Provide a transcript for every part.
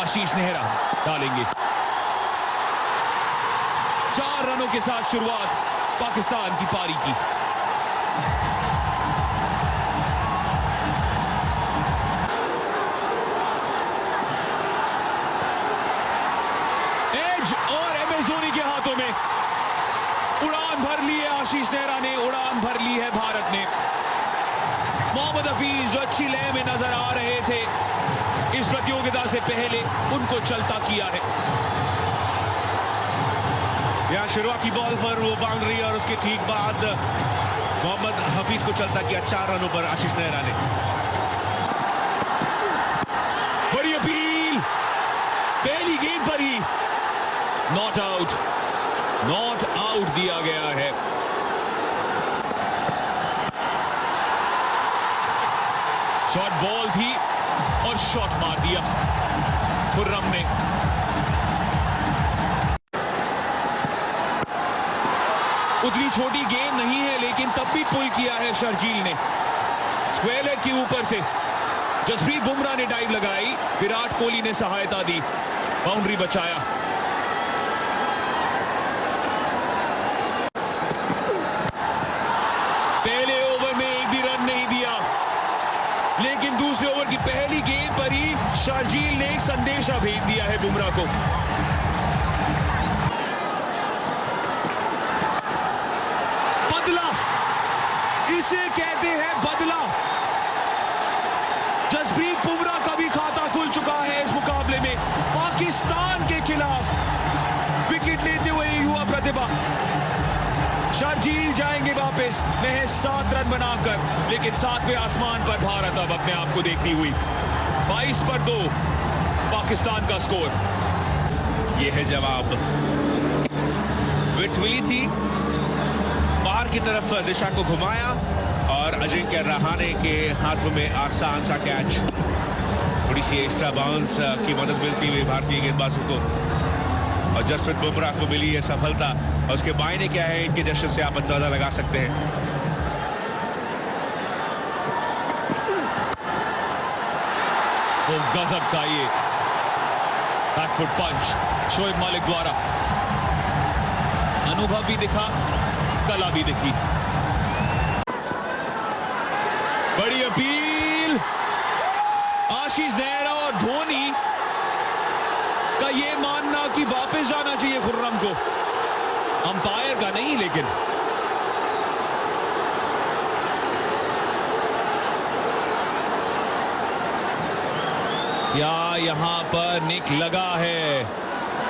आशीष नेहरा डालेंगे। 4 रनों के साथ शुरुआत पाकिस्तान की पारी की। एज और एमएस धोनी के हाथों में उड़ान भर ली है आशीष नेहरा ने, उड़ान भर ली है भारत ने। मोहम्मद हफीज जो अच्छी लय में नजर आ रहे थे इस प्रतियोगिता से पहले, उनको चलता किया है। यहाँ शुरुआती बॉल पर वो बाउंड्री और उसके ठीक बाद मोहम्मद हफीज को चलता किया 4 रनों पर आशीष नेहरा ने। बड़ी अपील, पहली गेंद पर ही नॉट आउट, नॉट आउट दिया गया है। शॉर्ट बॉल थी और शॉट मार दिया खुर्रम ने। उतनी छोटी गेंद नहीं है लेकिन तब भी पुल किया है शर्जील ने स्क्वायर लेग के ऊपर से। जसप्रीत बुमराह ने डाइव लगाई, विराट कोहली ने सहायता दी, बाउंड्री बचाया। पहले ओवर में एक भी रन नहीं दिया, लेकिन दूसरे ओवर की पहली गेंद पर ही शर्जील ने एक संदेशा भेज दिया है बुमराह को। बदला, इसे कहते हैं बदला। जसप्रीत बुमराह का भी खाता खुल चुका है इस मुकाबले में। पाकिस्तान के खिलाफ विकेट लेते हुए युवा प्रतिभा शर्जील जाएंगे वापस महज 7 रन बनाकर, लेकिन 7वें आसमान पर भारत अब अपने आप को देखती हुई। 22 पर 2 पाकिस्तान का स्कोर। ये है जवाब। विट मिली थी, बाहर की तरफ दिशा को घुमाया और अजिंक्य रहाणे के हाथों में आसान सा कैच। थोड़ी सी एक्स्ट्रा बाउंस की मदद मिलती हुई भारतीय गेंदबाजों को और जसप्रीत बुमराह को मिली है सफलता। और उसके मायने क्या है इनके जश्न से आप अंदाजा लगा सकते हैं। वो गजब का ये बैकफुट पंच शोएब मालिक द्वारा। अनुभव भी दिखा, कला भी दिखी। बड़ी अपील, आशीष नेहरा और धोनी का ये मानना कि वापस जाना चाहिए खुर्रम को, अंपायर का नहीं। लेकिन क्या यहां पर निक लगा है?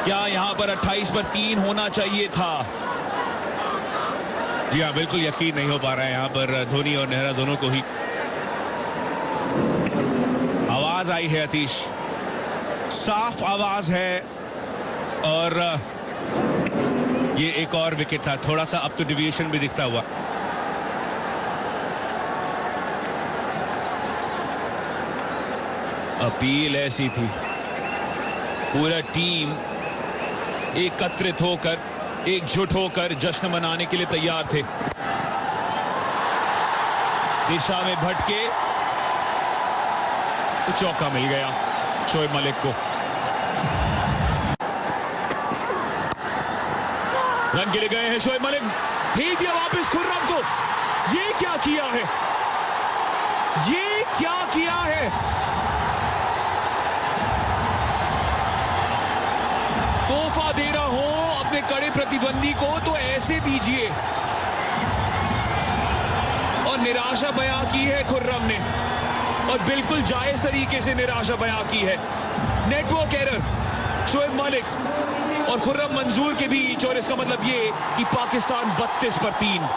क्या यहां पर 28 पर 3 होना चाहिए था? जी हाँ, बिल्कुल यकीन नहीं हो पा रहा है यहाँ पर धोनी और नेहरा दोनों को ही। आवाज आई है अतीश, साफ आवाज है। और ये एक और विकेट था, थोड़ा सा अप टू डिविएशन भी दिखता हुआ। अपील ऐसी थी, पूरा टीम एकत्रित होकर, एकजुट होकर जश्न मनाने के लिए तैयार थे। दिशा में भटके तो चौका मिल गया शोएब मलिक को। रन के लिए गए हैं शोएब मलिक, भेज दिया वापस खुर्रम को। ये क्या किया है, ये क्या किया है? तोहफा दे रहा हो अपने कड़े प्रतिद्वंदी को तो ऐसे दीजिए। और निराशा बयां की है खुर्रम ने, और बिल्कुल जायज तरीके से निराशा बयां की है। नेटवर्क एरर शोएब मलिक और खुर्रम मंजूर के बीच, और इसका मतलब ये कि पाकिस्तान 32 पर 3।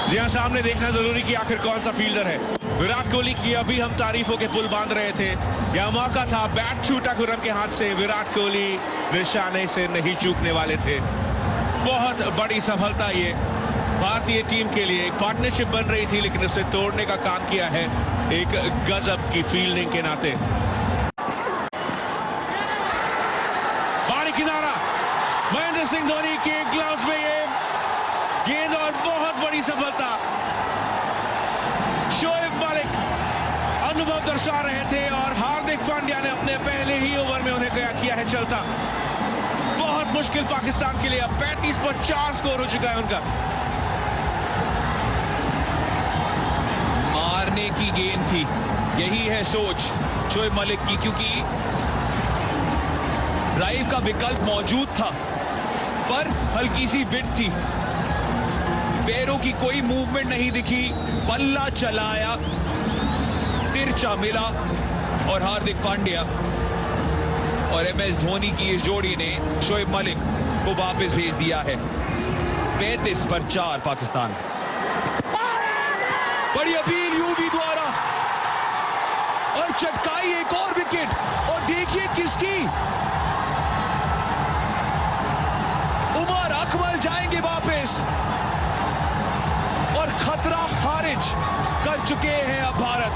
जी हाँ, सामने देखना जरूरी कि आखिर कौन सा फील्डर है। विराट कोहली की अभी हम तारीफों के पुल बांध रहे थे, यह मौका था, बैट छूटा खुर्रम के हाथ से, विराट कोहली निशाने से नहीं चूकने वाले थे। बहुत बड़ी सफलता ये भारतीय टीम के लिए। एक पार्टनरशिप बन रही थी लेकिन उसे तोड़ने का काम किया है एक गजब की फील्डिंग के नाते। बाहरी किनारा, महेंद्र सिंह धोनी के ग्लव्स में ये गेंद और बहुत बड़ी सफलता। शोएब मालिक अनुभव दर्शा रहे थे और हार्दिक चलता। बहुत मुश्किल पाकिस्तान के लिए। अब 35 पर 4 स्कोर हो चुका है उनका। मारने की गेंद थी, यही है सोच शोएब मलिक की, क्योंकि ड्राइव का विकल्प मौजूद था पर हल्की सी विड्थ थी, पैरों की कोई मूवमेंट नहीं दिखी, बल्ला चलाया, तिरछा मिला और हार्दिक पांड्या और एमएस धोनी की इस जोड़ी ने शोएब मलिक को वापस भेज दिया है। 35 पर 4 पाकिस्तान। बड़ी अपील यूवी द्वारा और चटकाई एक और विकेट, और देखिए किसकी, उमर अकमल जाएंगे वापस और खतरा खारिज कर चुके हैं अब भारत।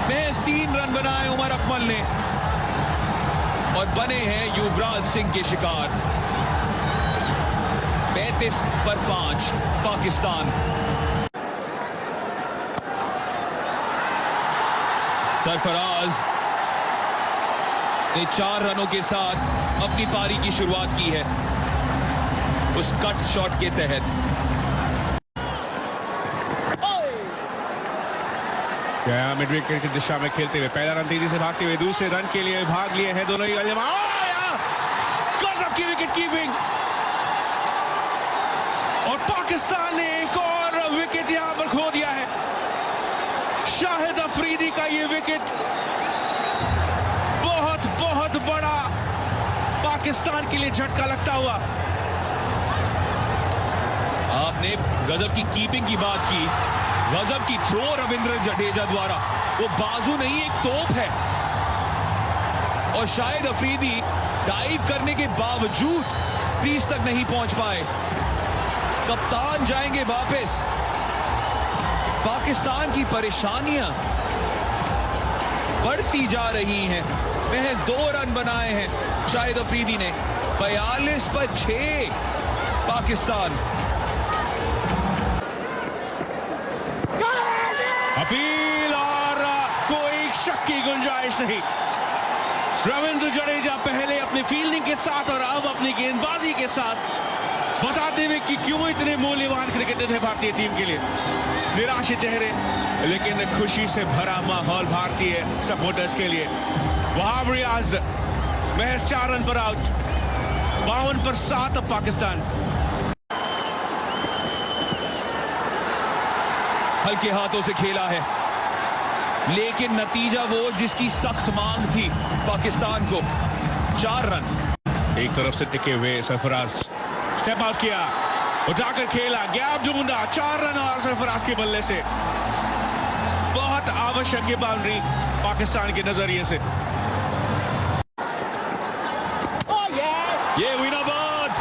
महज 3 रन बनाए उमर अकमल ने और बने हैं युवराज सिंह के शिकार। 35 पर 5 पाकिस्तान। सरफराज ने 4 रनों के साथ अपनी पारी की शुरुआत की है उस कट शॉट के तहत। मिड विकेट की दिशा में खेलते हुए पहला रन तेजी से भागते हुए दूसरे रन के लिए भाग लिए हैं दोनों ही। गजब की विकेट कीपिंग और पाकिस्तान ने एक और विकेट यहां पर खो दिया है। शाहिद अफरीदी का ये विकेट बहुत बहुत बड़ा पाकिस्तान के लिए झटका लगता हुआ। आपने गजब की कीपिंग की बात की, गजब की थ्रो रविंद्र जडेजा द्वारा, वो बाजू नहीं एक तोप है और शाहिद अफरीदी डाइव करने के बावजूद क्रीज तक नहीं पहुंच पाए। कप्तान जाएंगे वापस। पाकिस्तान की परेशानियां बढ़ती जा रही हैं। महज 2 रन बनाए हैं शाहिद अफरीदी ने। 42 पर 6 पाकिस्तान। अपील और कोई शक की गुंजाइश नहीं। रविंद्र जडेजा पहले अपनी फील्डिंग के साथ और अब अपनी गेंदबाजी के साथ बताते हुए कि क्यों इतने मूल्यवान क्रिकेटर थे भारतीय टीम के लिए। निराश चेहरे लेकिन खुशी से भरा माहौल भारतीय सपोर्टर्स के लिए। वहाब रियाज महज 4 रन पर आउट। 52 पर 7 अब पाकिस्तान। हल्के हाथों से खेला है लेकिन नतीजा वो जिसकी सख्त मांग थी पाकिस्तान को। 4 रन। एक तरफ से टिके हुए सरफराज स्टेप आउट किया, उठाकर खेला, गैप ढूंढा, 4 रन और सरफराज के बल्ले से। बहुत आवश्यक ये बाउंड्री पाकिस्तान के नजरिए से। ये हुई ना बात,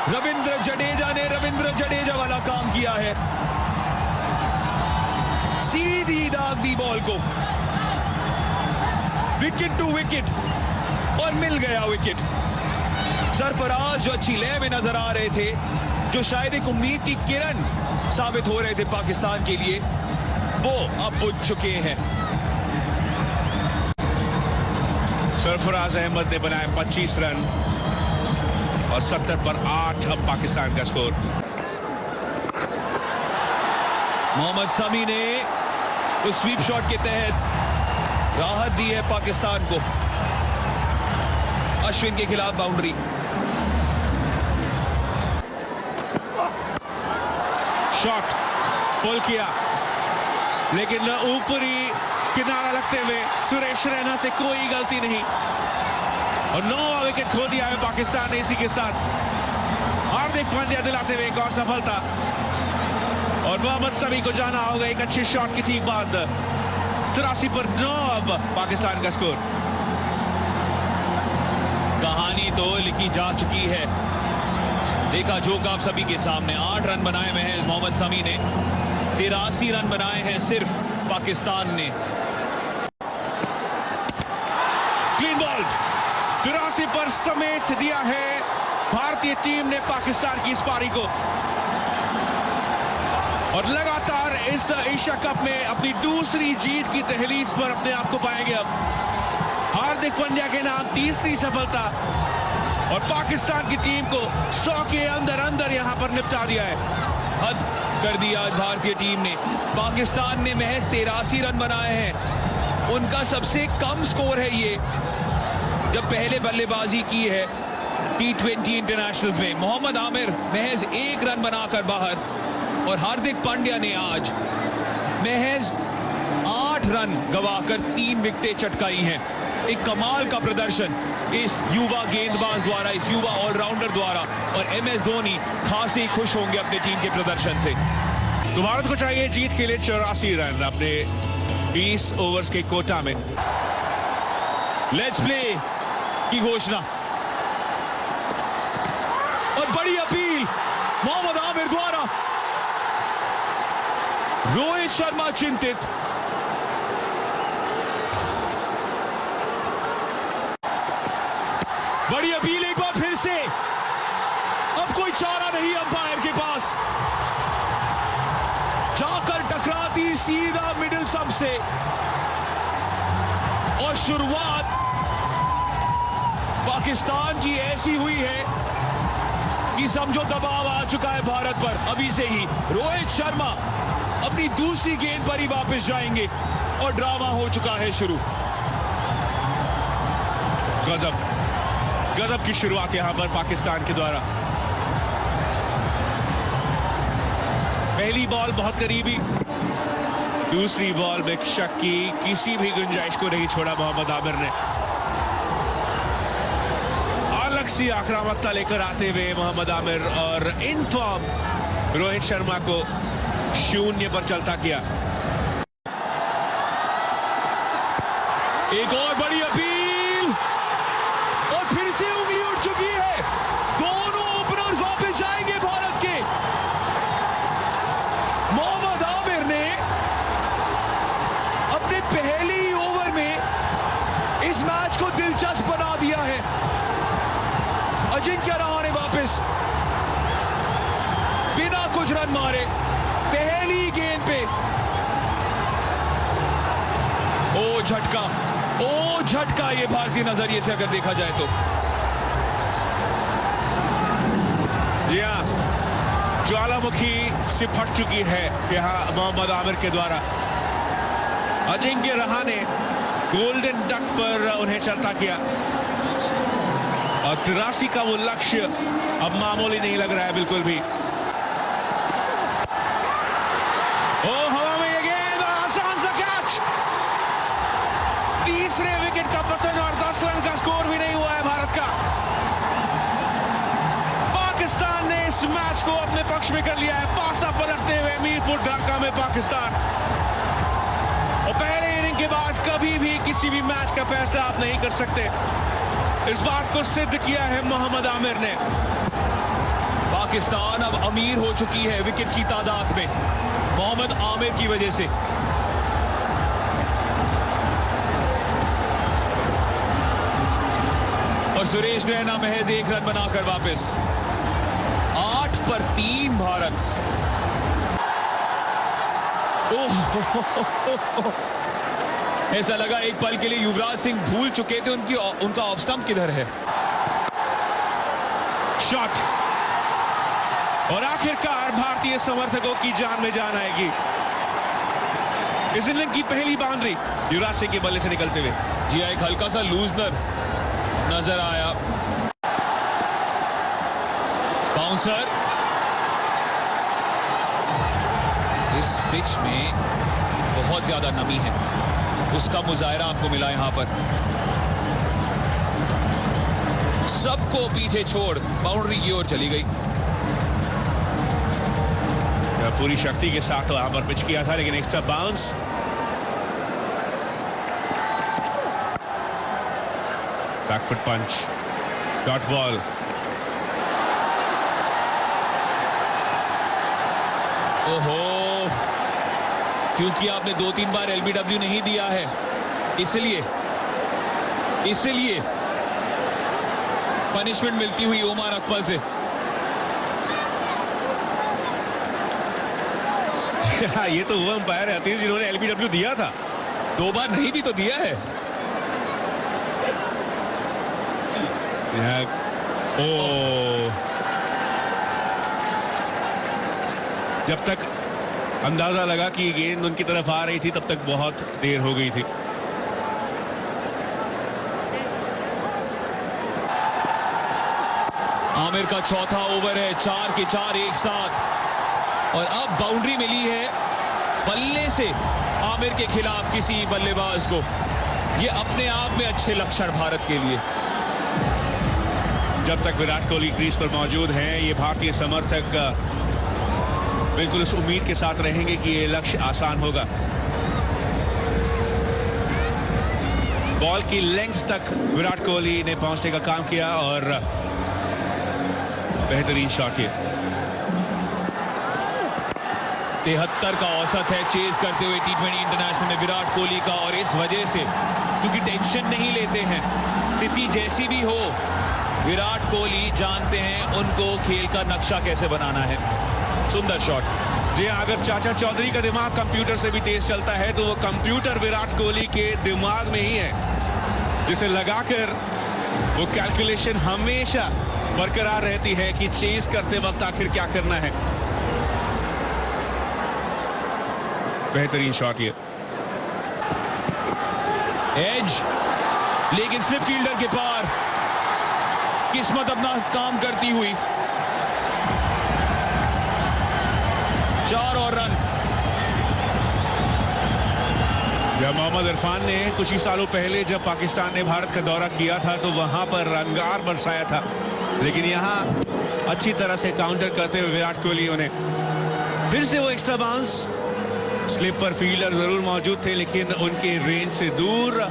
रविंद्र जडेजा वाला काम किया है। सीधी दाग दी बॉल को, विकेट टू विकेट और मिल गया विकेट। सरफराज जो अच्छी लय में नजर आ रहे थे, जो शायद एक उम्मीद की किरण साबित हो रहे थे पाकिस्तान के लिए, वो अब बुझ चुके हैं। सरफराज अहमद ने बनाए 25 रन और 70 पर 8 अब पाकिस्तान का स्कोर। मोहम्मद शमी ने उस स्वीप शॉट के तहत राहत दी है पाकिस्तान को। अश्विन के खिलाफ बाउंड्री। शॉट पुल किया लेकिन ऊपरी किनारा लगते हुए सुरेश रैना से कोई गलती नहीं और 9वां विकेट खो दिया है पाकिस्तान ने। इसी के साथ हार्दिक पांड्या दिलाते हुए एक और सफलता और मोहम्मद शमी को जाना होगा एक अच्छे शॉट की ठीक बाद। 83 पर 9 अब पाकिस्तान का स्कोर। कहानी तो लिखी जा चुकी है, देखा जोक आप सभी के सामने। 8 रन बनाए हुए हैं मोहम्मद शमी ने, 83 रन बनाए हैं सिर्फ पाकिस्तान ने। क्लीन बॉल 83 पर समेट दिया है भारतीय टीम ने पाकिस्तान की इस पारी को और लगातार इस एशिया कप में अपनी दूसरी जीत की दहलीज पर अपने आप को पाएंगे अब। हार्दिक पांड्या के नाम तीसरी सफलता और पाकिस्तान की टीम को 100 के अंदर अंदर यहां पर निपटा दिया है। हद कर दिया आज भारतीय टीम ने। पाकिस्तान ने महज 83 रन बनाए हैं, उनका सबसे कम स्कोर है ये जब पहले बल्लेबाजी की है T20 इंटरनेशनल्स में। मोहम्मद आमिर महज 1 रन बनाकर बाहर और हार्दिक पांड्या ने आज महज 8 रन गवाकर 3 विकेटें चटकाई हैं। एक कमाल का प्रदर्शन इस युवा गेंदबाज द्वारा, इस युवा ऑलराउंडर द्वारा, और MS धोनी खासे खुश होंगे अपने टीम के प्रदर्शन से। तो भारत को चाहिए जीत के लिए 84 रन अपने 20 ओवर्स के कोटा में। लेट्स प्ले की घोषणा और बड़ी अपील मोहम्मद आमिर द्वारा। रोहित शर्मा चिंतित, बड़ी अपील एक बार फिर से। अब कोई चारा नहीं अंपायर के पास, जाकर टकराती सीधा मिडिल सब से और शुरुआत पाकिस्तान की ऐसी हुई है कि समझो दबाव आ चुका है भारत पर। अभी से ही रोहित शर्मा अपनी दूसरी गेंद पर ही वापस जाएंगे और ड्रामा हो चुका है शुरू। गजब गजब की शुरुआत यहां पर पाकिस्तान के द्वारा। पहली बॉल बहुत करीबी, दूसरी बॉल में शक की किसी भी गुंजाइश को नहीं छोड़ा मोहम्मद आमिर ने। अलग सी आक्रामकता लेकर आते हुए मोहम्मद आमिर और इन फॉर्म रोहित शर्मा को 0 पर चलता किया। एक और बड़ी अपील और फिर से उंगली उठ चुकी है। दोनों ओपनर्स वापस जाएंगे भारत के। मोहम्मद आमिर ने अपने पहले ही ओवर में इस मैच को दिलचस्प बना दिया है। अजिंक्य रहाणे वापस बिना कुछ रन मारे पहली गेंद पे। ओ झटका, ओ झटका, ये भारतीय नजरिए से अगर देखा जाए तो। जी हां, ज्वालामुखी से फट चुकी है यहां मोहम्मद आमिर के द्वारा। अजिंक्य रहाणे गोल्डन डक पर उन्हें चलता किया और 83 का वो लक्ष्य अब मामूली नहीं लग रहा है बिल्कुल भी। ओ हवा में ये गेंद, आसान सा कैच। तीसरे विकेट का पतन और 10 रन का स्कोर भी नहीं हुआ है भारत का। पाकिस्तान ने इस मैच को अपने पक्ष में कर लिया है। पासा पलटते हुए मीरपुर ढाका में पाकिस्तान, और पहले इनिंग के बाद कभी भी किसी भी मैच का फैसला आप नहीं कर सकते। इस बात को सिद्ध किया है मोहम्मद आमिर ने। पाकिस्तान अब अमीर हो चुकी है विकेट्स की तादाद में मोहम्मद आमिर की वजह से। और सुरेश रैना महज 1 रन बनाकर वापस। 8 पर 3 भारत। ओह, ऐसा लगा एक पल के लिए युवराज सिंह भूल चुके थे उनका ऑफ स्टंप किधर है। शॉट, और आखिरकार भारतीय समर्थकों की जान में जान आएगी। इस इनिंग की पहली बाउंड्री युवराज सिंह के बल्ले से निकलते हुए। जी एक हल्का सा लूजनर नजर आया। बाउंसर, इस पिच में बहुत ज्यादा नमी है, उसका मुजाहरा आपको मिला यहां पर। सबको पीछे छोड़ बाउंड्री की ओर चली गई। पूरी शक्ति के साथ वहां पर पिच किया था, लेकिन एक्स्ट्रा बाउंस। बैकफुट पंच, डॉट बॉल। ओहो, क्योंकि आपने 2-3 बार LBW नहीं दिया है, इसलिए पनिशमेंट मिलती हुई ओमर अकमल से। ये तो वो अंपायर है जिन्होंने LBW दिया था। 2 बार नहीं भी तो दिया है। जब तक अंदाजा लगा कि गेंद उनकी तरफ आ रही थी तब तक बहुत देर हो गई थी। आमिर का चौथा ओवर है, 4 के 4 एक साथ, और अब बाउंड्री मिली है बल्ले से आमिर के खिलाफ किसी बल्लेबाज को। ये अपने आप में अच्छे लक्षण भारत के लिए। जब तक विराट कोहली क्रीज पर मौजूद हैं, ये भारतीय समर्थक बिल्कुल उस उम्मीद के साथ रहेंगे कि ये लक्ष्य आसान होगा। बॉल की लेंथ तक विराट कोहली ने पहुंचने का काम किया और बेहतरीन शॉट ये। 73 का औसत है चेज करते हुए टी20 इंटरनेशनल में विराट कोहली का, और इस वजह से क्योंकि टेंशन नहीं लेते हैं, स्थिति जैसी भी हो विराट कोहली जानते हैं उनको खेल का नक्शा कैसे बनाना है। सुंदर शॉट। जी, अगर चाचा चौधरी का दिमाग कंप्यूटर से भी तेज चलता है तो वो कंप्यूटर विराट कोहली के दिमाग में ही है, जिसे लगाकर वो कैलकुलेशन हमेशा बरकरार रहती है कि चेज करते वक्त आखिर क्या करना है। बेहतरीन शॉट ये। एज, लेकिन स्लिप फील्डर के पार, किस्मत अपना काम करती हुई। 4 और रन। मोहम्मद इरफान ने कुछ ही सालों पहले जब पाकिस्तान ने भारत का दौरा किया था तो वहां पर रंगार बरसाया था, लेकिन यहां अच्छी तरह से काउंटर करते हुए विराट कोहली ने फिर से वो एक्स्ट्रा बाउंस। स्लिप पर फील्डर जरूर मौजूद थे लेकिन उनके रेंज से दूर,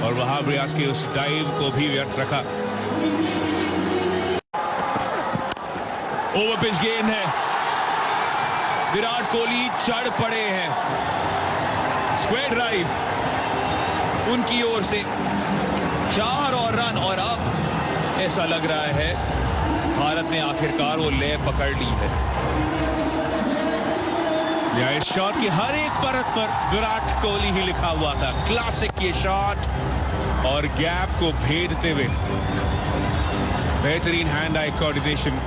और वहाब रियाज की उस डाइव को भी व्यर्थ रखा। ओवर पिच गेंद है, विराट कोहली चढ़ पड़े हैं। स्क्वायर ड्राइव उनकी ओर से, 4 और रन, और अब ऐसा लग रहा है भारत ने आखिरकार वो ले पकड़ ली है। इस शॉट की हर एक परत पर विराट कोहली ही लिखा हुआ था। क्लासिक ये शॉट, और गैप को भेदते हुए बेहतरीन हैंड आई कोऑर्डिनेशन।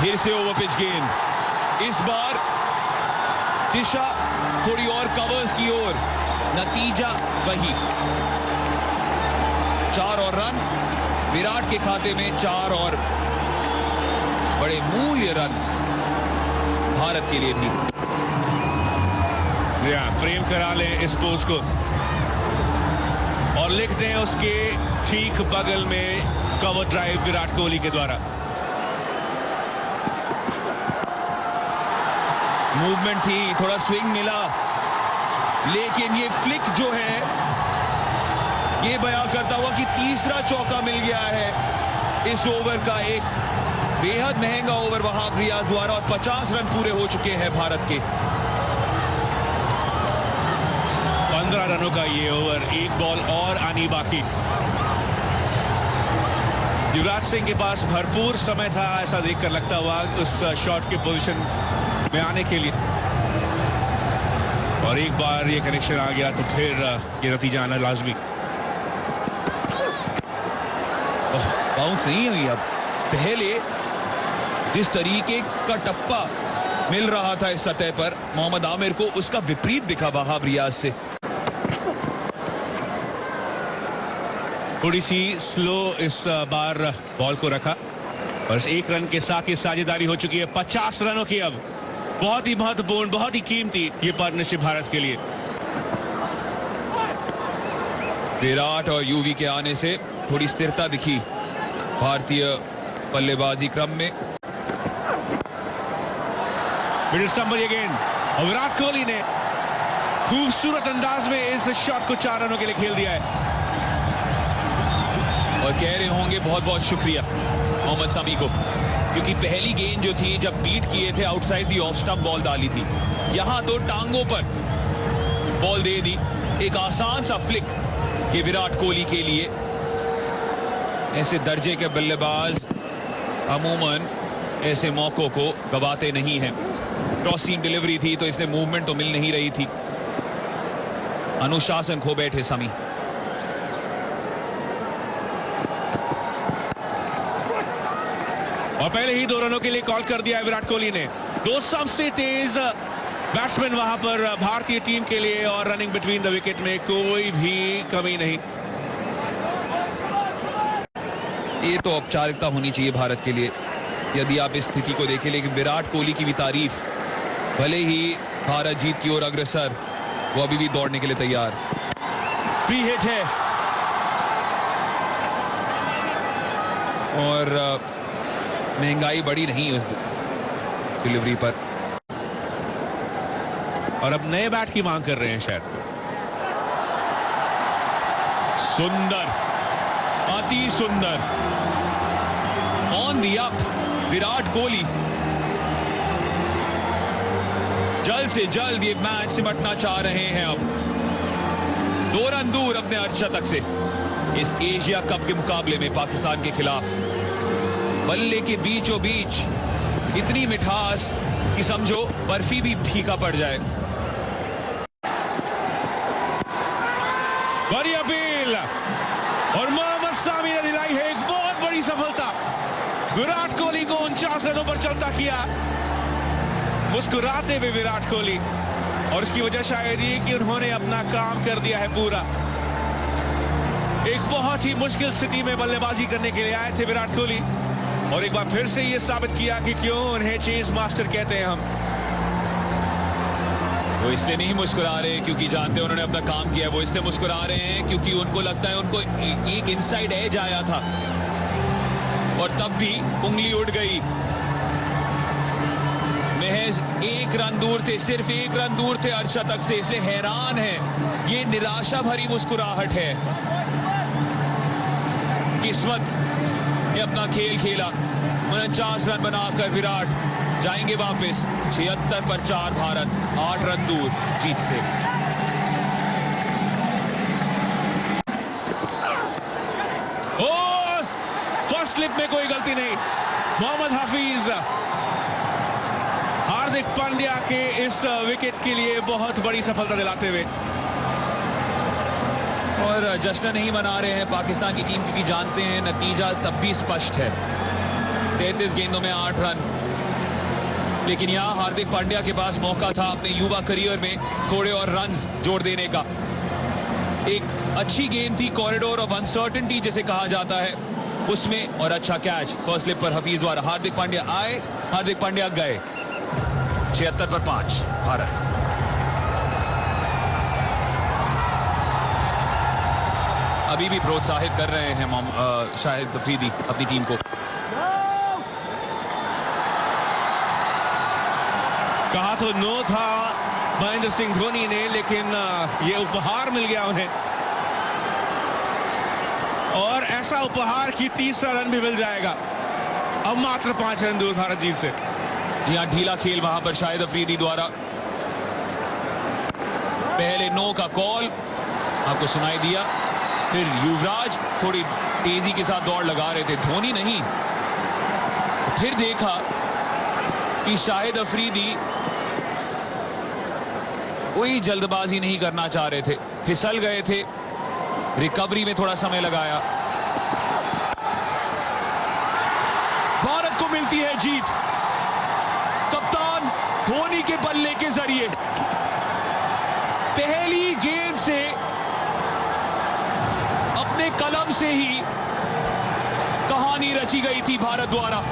फिर से ओवर पिच गेंद, इस बार दिशा थोड़ी और कवर्स की ओर, नतीजा वही। 4 और रन विराट के खाते में, 4 और बड़े मूल्य रन भारत के लिए भी। फ्रेम करा लें इस पोस्ट को और लिख दें उसके ठीक बगल में कवर ड्राइव विराट कोहली के द्वारा। मूवमेंट थी, थोड़ा स्विंग मिला, लेकिन ये फ्लिक जो है ये बयां करता हुआ कि तीसरा चौका मिल गया है इस ओवर का। एक बेहद महंगा ओवर वहाब रियाज द्वारा, और 50 रन पूरे हो चुके हैं भारत के। 15 रनों का ये ओवर, एक बॉल और आनी बाकी। युवराज सिंह के पास भरपूर समय था, ऐसा देखकर लगता हुआ, उस शॉट की पोजीशन में आने के लिए, और एक बार ये कनेक्शन आ गया तो फिर ये नतीजा आना लाजमी। बाउंस नहीं हुई। अब पहले जिस तरीके का टप्पा मिल रहा था इस सतह पर मोहम्मद आमिर को, उसका विपरीत दिखा वहाब रियाज से। थोड़ी सी स्लो इस बार बॉल को रखा, और इस 1 रन के साथ ये साझेदारी हो चुकी है 50 रनों की। अब बहुत ही महत्वपूर्ण, बहुत ही कीमती ये पार्टनरशिप भारत के लिए। विराट और यूवी के आने से थोड़ी स्थिरता दिखी भारतीय बल्लेबाजी क्रम में। मिडिल स्टंप पर ये गेंद, और विराट कोहली ने खूबसूरत अंदाज में इस शॉट को 4 रनों के लिए खेल दिया है। और कह रहे होंगे बहुत बहुत शुक्रिया मोहम्मद शमी को, क्योंकि पहली गेंद जो थी जब बीट किए थे outside the off stump ball डाली थी, यहां तो टांगों पर बॉल दे दी। एक आसान सा फ्लिक ये विराट कोहली के लिए। ऐसे दर्जे के बल्लेबाज अमूमन ऐसे मौकों को गवाते नहीं हैं। क्रॉस सीम डिलीवरी थी तो इसने मूवमेंट तो मिल नहीं रही थी। अनुशासन खो बैठे समी। और पहले ही 2 रनों के लिए कॉल कर दिया है विराट कोहली ने। 2 सबसे तेज बैट्समैन वहां पर भारतीय टीम के लिए, और रनिंग बिटवीन द विकेट में कोई भी कमी नहीं। ये तो औपचारिकता होनी चाहिए भारत के लिए यदि आप इस स्थिति को देखें, लेकिन विराट कोहली की भी तारीफ, भले ही भारत जीत की ओर अग्रसर, वो अभी भी दौड़ने के लिए तैयार। फ्री हिट है और महंगाई बढ़ी नहीं उस डिलीवरी पर, और अब नए बैट की मांग कर रहे हैं शायद। सुंदर, अति सुंदर, on the up Virat Kohli. जल्द से जल्द ये मैच सिमटना चाह रहे हैं। अब 2 रन दूर अपने अर्धशतक से इस एशिया कप के मुकाबले में पाकिस्तान के खिलाफ। बल्ले के बीचों बीच इतनी मिठास कि समझो बर्फी भी फीका पड़ जाए। बड़ी अपील, और मोहम्मद सामी ने दिलाई है एक बहुत बड़ी सफलता। विराट कोहली को 49 रनों पर चलता किया, मुस्कुराते हुए विराट कोहली, और इसकी वजह शायद ये कि उन्होंने अपना काम कर दिया है पूरा। एक बहुत ही मुश्किल स्थिति में बल्लेबाजी करने के लिए आए थे विराट कोहली, और एक बार फिर से ये साबित किया कि क्यों उन्हें चेस मास्टर कहते हैं हम। वो इसलिए नहीं मुस्कुरा रहे क्योंकि जानते हैं उन्होंने अपना काम किया, वो इसलिए मुस्कुरा रहे हैं क्योंकि उनको लगता है उनको एक इनसाइड एज आया था और तब भी उंगली उड़ गई। महज 1 रन दूर थे, सिर्फ 1 रन दूर थे अर्धशतक से, इसलिए हैरान है। ये निराशा भरी मुस्कुराहट है। किस्मत ने अपना खेल खेला, 49 रन बनाकर विराट जाएंगे वापस 76 पर 4। भारत 8 रन दूर जीत से। फर्स्ट स्लिप में कोई गलती नहीं। मोहम्मद हफीज हार्दिक पांड्या के इस विकेट के लिए बहुत बड़ी सफलता दिलाते हुए, और जश्न नहीं मना रहे हैं पाकिस्तान की टीम क्योंकि जानते हैं नतीजा तब भी स्पष्ट है। 33 गेंदों में 8 रन, लेकिन यहां हार्दिक पांड्या के पास मौका था अपने युवा करियर में थोड़े और रन्स जोड़ देने का। एक अच्छी गेंद थी, कॉरिडोर ऑफ अनसर्टेनिटी जिसे कहा जाता है उसमें, और अच्छा कैच फर्स्ट स्लिप पर हफीज द्वारा। हार्दिक पांड्या आए, हार्दिक पांड्या गए। 76 पर 5 भारत। अभी भी प्रोत्साहित कर रहे हैं शाहिद अफरीदी अपनी टीम को। कहा तो नो था महेंद्र सिंह धोनी ने, लेकिन ये उपहार मिल गया उन्हें, और ऐसा उपहार कि 30रा रन भी मिल जाएगा। अब मात्र 5 रन दूर भारत जीत से। जी हां, ढीला खेल वहां पर शाहिद अफरीदी द्वारा। पहले नो का कॉल आपको सुनाई दिया, फिर युवराज थोड़ी तेजी के साथ दौड़ लगा रहे थे, धोनी नहीं। फिर देखा कि शाहिद अफरीदी कोई जल्दबाजी नहीं करना चाह रहे थे, फिसल गए थे, रिकवरी में थोड़ा समय लगाया। भारत को मिलती है जीत कप्तान धोनी के बल्ले के जरिए। पहली गेंद से अपने कलम से ही कहानी रची गई थी भारत द्वारा।